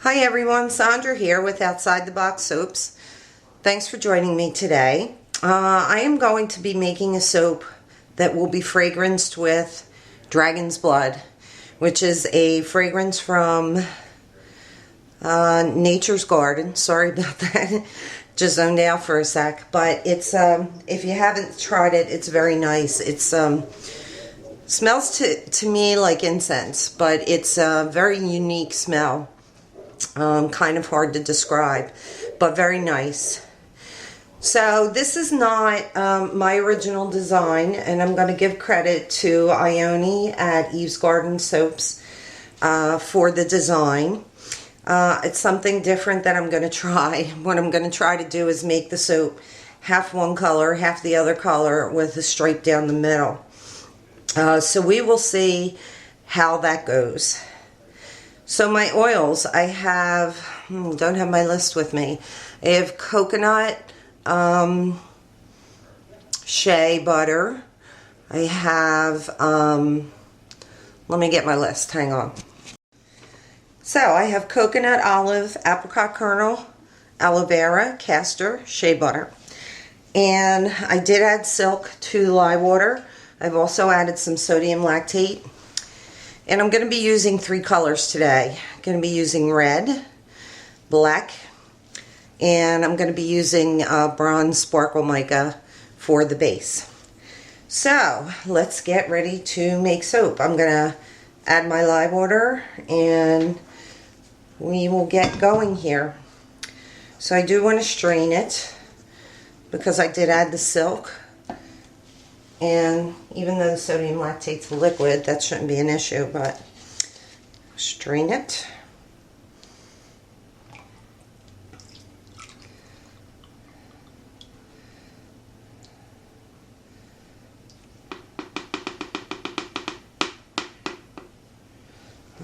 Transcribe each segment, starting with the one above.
Hi everyone, Sandra here with Outside the Box Soaps. Thanks for joining me today. I am going to be making a soap that will be fragranced with Dragon's Blood, which is a fragrance from Nature's Garden. Sorry about that. Just zoned out for a sec. But it's if you haven't tried it, it's very nice. It's smells to me like incense, but it's a very unique smell. Kind of hard to describe, but very nice. So this is not my original design, and I'm going to give credit to Ione at Eve's Garden Soaps for the design. It's something different that I'm going to try. What I'm going to try to do is make the soap half one color, half the other color with a stripe down the middle. So we will see how that goes. So my oils, I have, don't have my list with me. I have coconut, shea butter. I have, let me get my list, hang on. So I have coconut, olive, apricot kernel, aloe vera, castor, shea butter. And I did add silk to the lye water. I've also added some sodium lactate. And I'm going to be using three colors today. I'm going to be using red, black, and I'm going to be using bronze sparkle mica for the base. So let's get ready to make soap. I'm going to add my lye water and we will get going here. So I do want to strain it because I did add the silk. And even though the sodium lactate's liquid, that shouldn't be an issue, but strain it.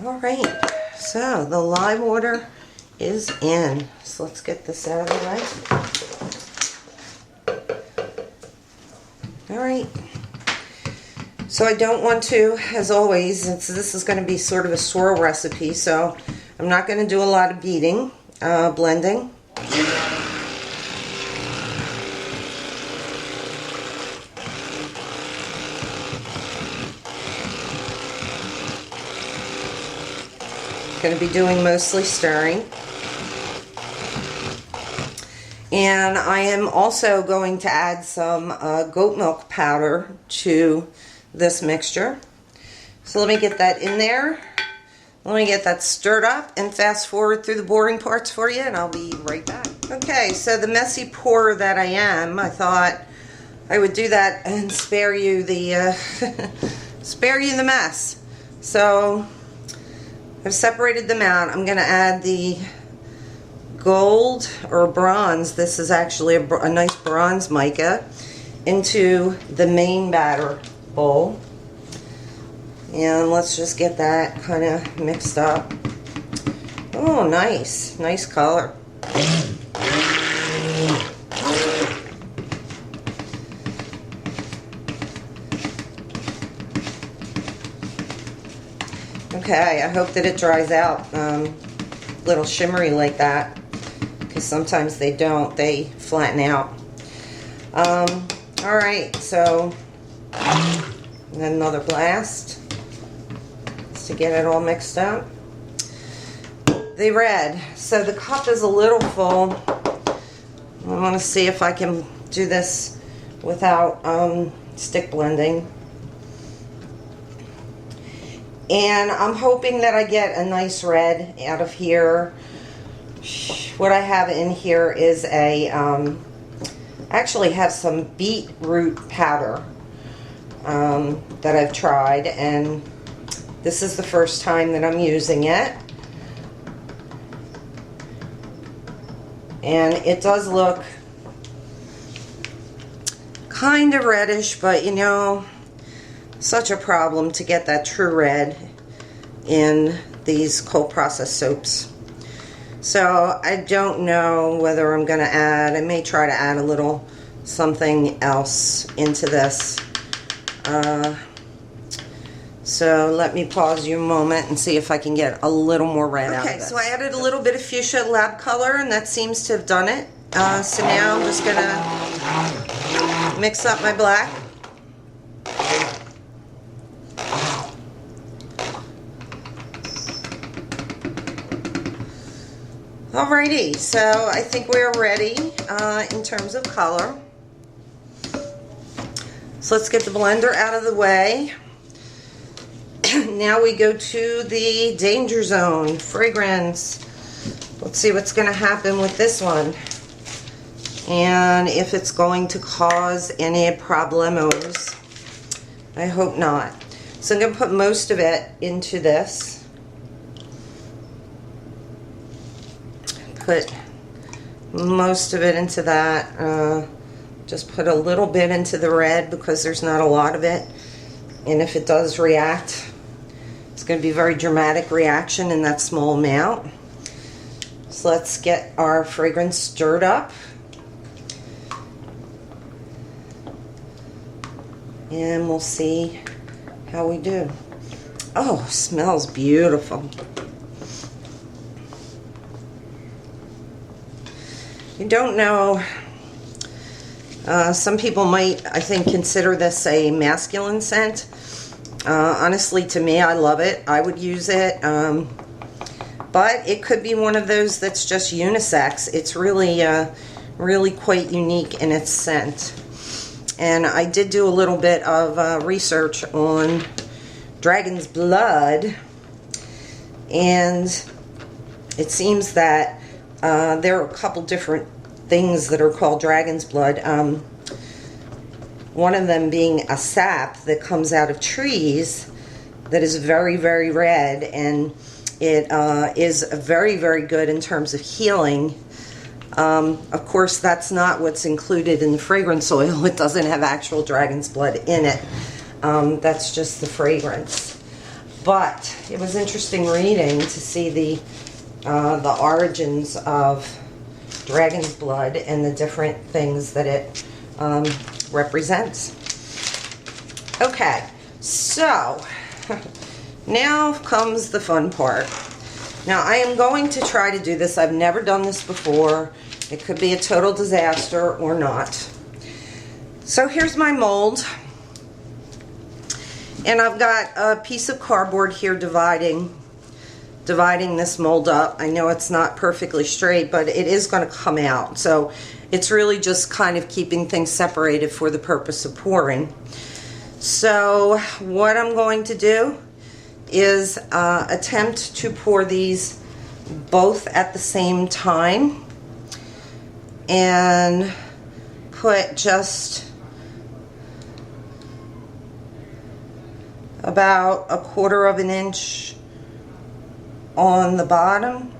All right, so the lye water is in. So let's get this out of the way. All right. So I don't want to, as always, this is going to be sort of a swirl recipe, so I'm not going to do a lot of beating, blending. Going to be doing mostly stirring. And I am also going to add some goat milk powder to this mixture. So let me get that in there. Let me get that stirred up and fast forward through the boring parts for you, and I'll be right back. Okay, so the messy pourer that I am, I thought I would do that and spare you the spare you the mess. So I've separated them out. I'm going to add the gold or bronze, this is actually a nice bronze mica, into the main batter bowl. And let's just get that kind of mixed up. Oh, nice. Nice color. Okay, I hope that it dries out a little shimmery like that, because sometimes they don't, they flatten out. Alright, so and then another blast just to get it all mixed up. The red, so the cup is a little full. I want to see if I can do this without stick blending. And I'm hoping that I get a nice red out of here. What I have in here is a, actually have some beetroot powder that I've tried, and this is the first time that I'm using it. And it does look kind of reddish, but you know, such a problem to get that true red in these cold processed soaps. So I don't know whether I'm going to add, I may try to add a little something else into this. So let me pause you a moment and see if I can get a little more red out of this. Okay, so I added a little bit of fuchsia lab color, and that seems to have done it. So now I'm just gonna mix up my black. Alrighty, so I think we're ready in terms of color. So let's get the blender out of the way. Now we go to the danger zone fragrance. Let's see what's going to happen with this one and if it's going to cause any problemos. I hope not. So I'm going to put most of it into this. Put most of it into that. Just put a little bit into the red because there's not a lot of it. And if it does react, it's going to be a very dramatic reaction in that small amount. So let's get our fragrance stirred up. And we'll see how we do. Oh, smells beautiful. You don't know, some people might, I think, consider this a masculine scent. Honestly, to me, I love it. I would use it. But it could be one of those that's just unisex. It's really, really quite unique in its scent. And I did do a little bit of research on dragon's blood. And it seems that there are a couple different things that are called dragon's blood. One of them being a sap that comes out of trees that is very, very red, and it is very, very good in terms of healing. Of course, that's not what's included in the fragrance oil. It doesn't have actual dragon's blood in it. That's just the fragrance. But it was interesting reading to see the origins of dragon's blood and the different things that it represents. Okay, so now comes the fun part. Now I am going to try to do this. I've never done this before. It could be a total disaster or not. So here's my mold. And I've got a piece of cardboard here dividing this mold up. I know it's not perfectly straight, but it is going to come out. So it's really just kind of keeping things separated for the purpose of pouring. So what I'm going to do is attempt to pour these both at the same time and put just about 1/4 of an inch on the bottom.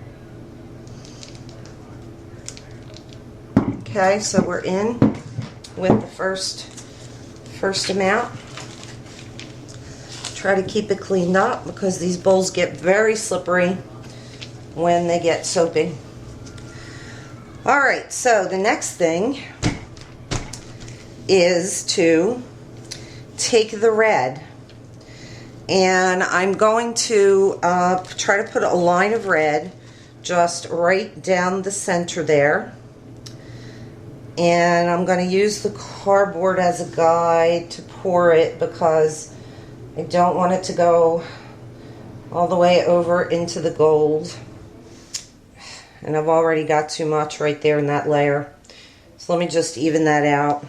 Okay, so we're in with the first amount. Try to keep it cleaned up because these bowls get very slippery when they get soapy. Alright, so the next thing is to take the red, and I'm going to try to put a line of red just right down the center there. And I'm going to use the cardboard as a guide to pour it because I don't want it to go all the way over into the gold. And I've already got too much right there in that layer. So let me just even that out.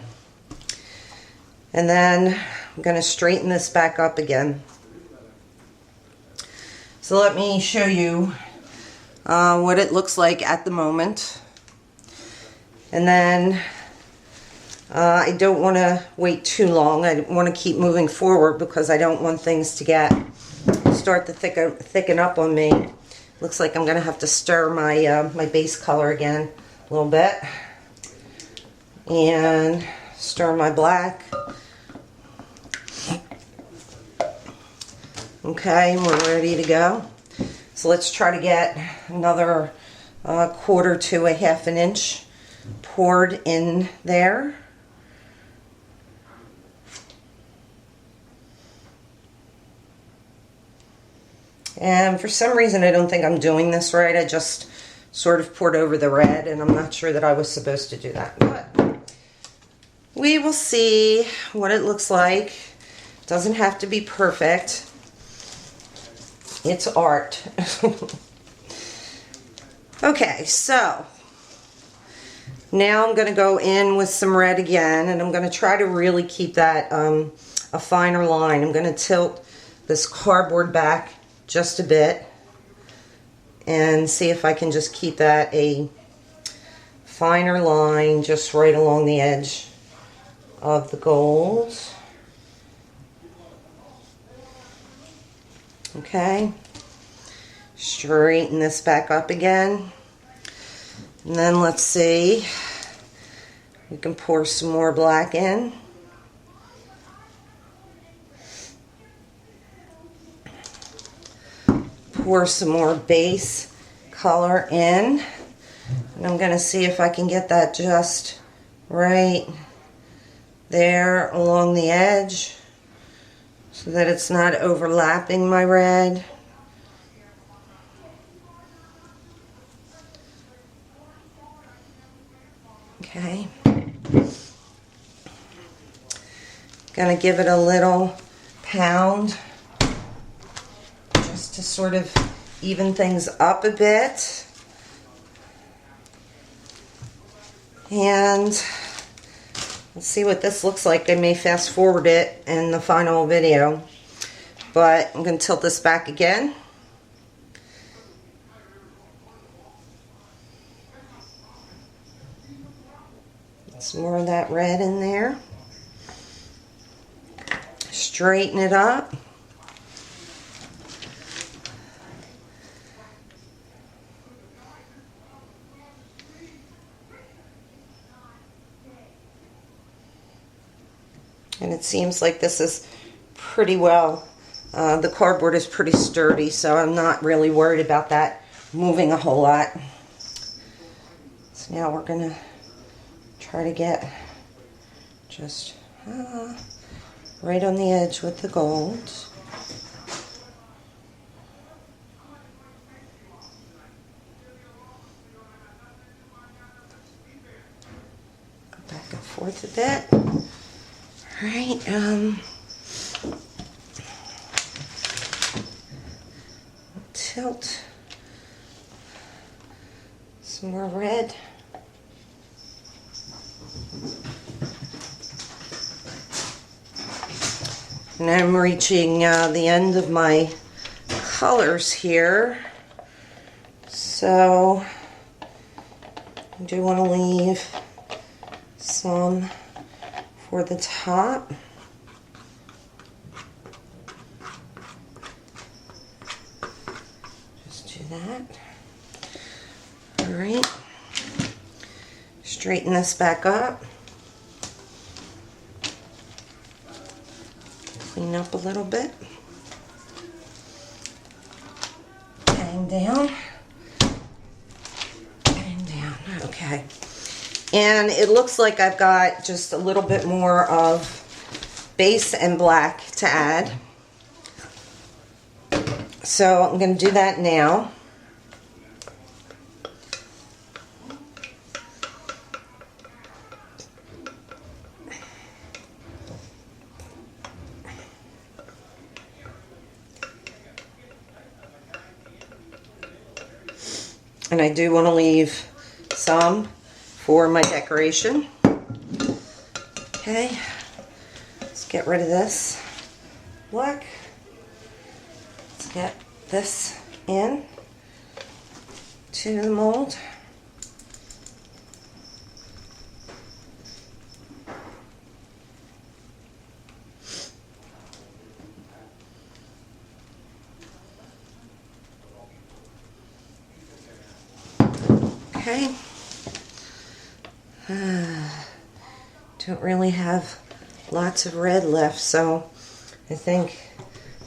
And then I'm going to straighten this back up again. So let me show you what it looks like at the moment. And then I don't want to wait too long. I want to keep moving forward because I don't want things to start to thicken up on me. Looks like I'm going to have to stir my my base color again a little bit. And stir my black. Okay, we're ready to go. So let's try to get another 1/4 to 1/2 an inch poured in there. And for some reason, I don't think I'm doing this right. I just sort of poured over the red, and I'm not sure that I was supposed to do that. But we will see what it looks like. It doesn't have to be perfect. It's art. Okay, so now I'm going to go in with some red again, and I'm going to try to really keep that a finer line. I'm going to tilt this cardboard back just a bit and see if I can just keep that a finer line just right along the edge of the gold. Okay, straighten this back up again, and then let's see, we can pour some more black in. Pour some more base color in, and I'm going to see if I can get that just right there along the edge so that it's not overlapping my red. Okay. Gonna give it a little pound just to sort of even things up a bit. And let's see what this looks like. I may fast forward it in the final video, but I'm going to tilt this back again. Some more of that red in there. Straighten it up. And it seems like this is pretty well, the cardboard is pretty sturdy, so I'm not really worried about that moving a whole lot. So now we're going to try to get just right on the edge with the gold. Go back and forth a bit. Alright, tilt some more red. And I'm reaching the end of my colors here, so I do want to leave some for the top. Just do that. All right. Straighten this back up. Clean up a little bit. Hang down. Hang down. Okay. And it looks like I've got just a little bit more of base and black to add. So I'm going to do that now. And I do want to leave some for my decoration. Okay, let's get rid of this black. Let's get this in to the mold. Okay. Don't really have lots of red left, so I think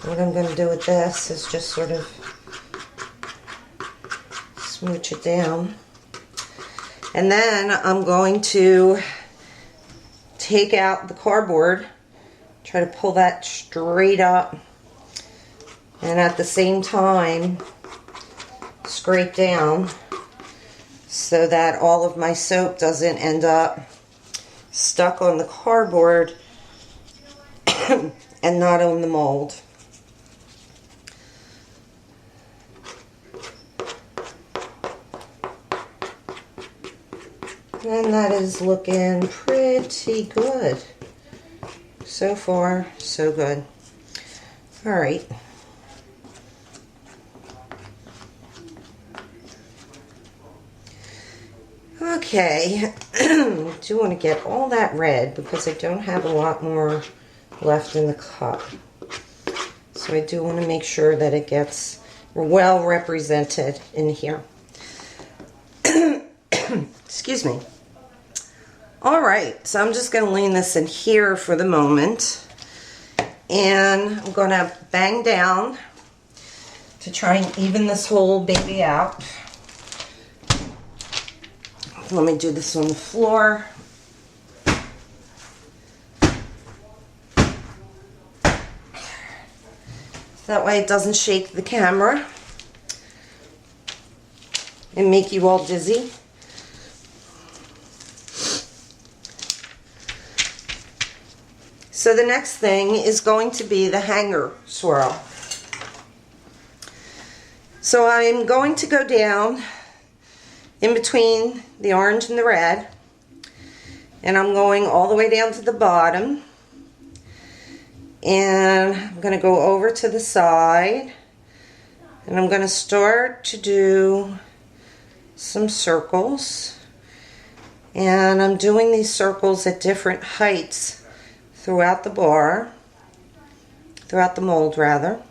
what I'm going to do with this is just sort of smooch it down. And then I'm going to take out the cardboard, try to pull that straight up and at the same time scrape down so that all of my soap doesn't end up stuck on the cardboard and not on the mold. And that is looking pretty good. So far, so good. All right. Okay, I do want to get all that red because I don't have a lot more left in the cup. So I do want to make sure that it gets well represented in here. Excuse me. All right, so I'm just going to lean this in here for the moment. And I'm going to bang down to try and even this whole baby out. Let me do this on the floor. That way it doesn't shake the camera and make you all dizzy. So the next thing is going to be the hanger swirl. So I'm going to go down in between the orange and the red, and I'm going all the way down to the bottom, and I'm going to go over to the side, and I'm going to start to do some circles, and I'm doing these circles at different heights throughout the bar, throughout the mold rather.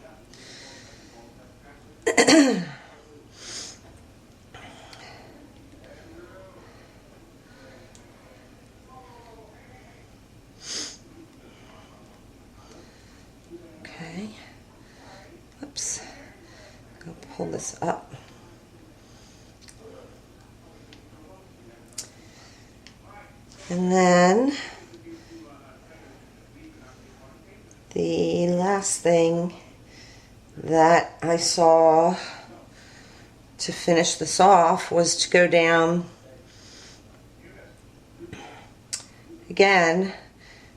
Okay, oops, I'll pull this up. And then the last thing that I saw to finish this off was to go down again,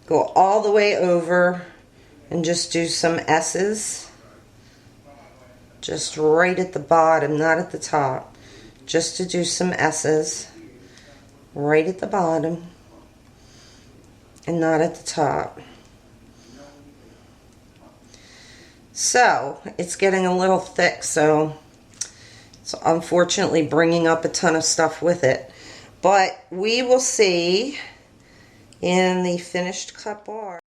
go all the way over and just do some S's just right at the bottom, not at the top, just to do some S's right at the bottom and not at the top. So it's getting a little thick, so it's unfortunately bringing up a ton of stuff with it, but we will see in the finished cut bar.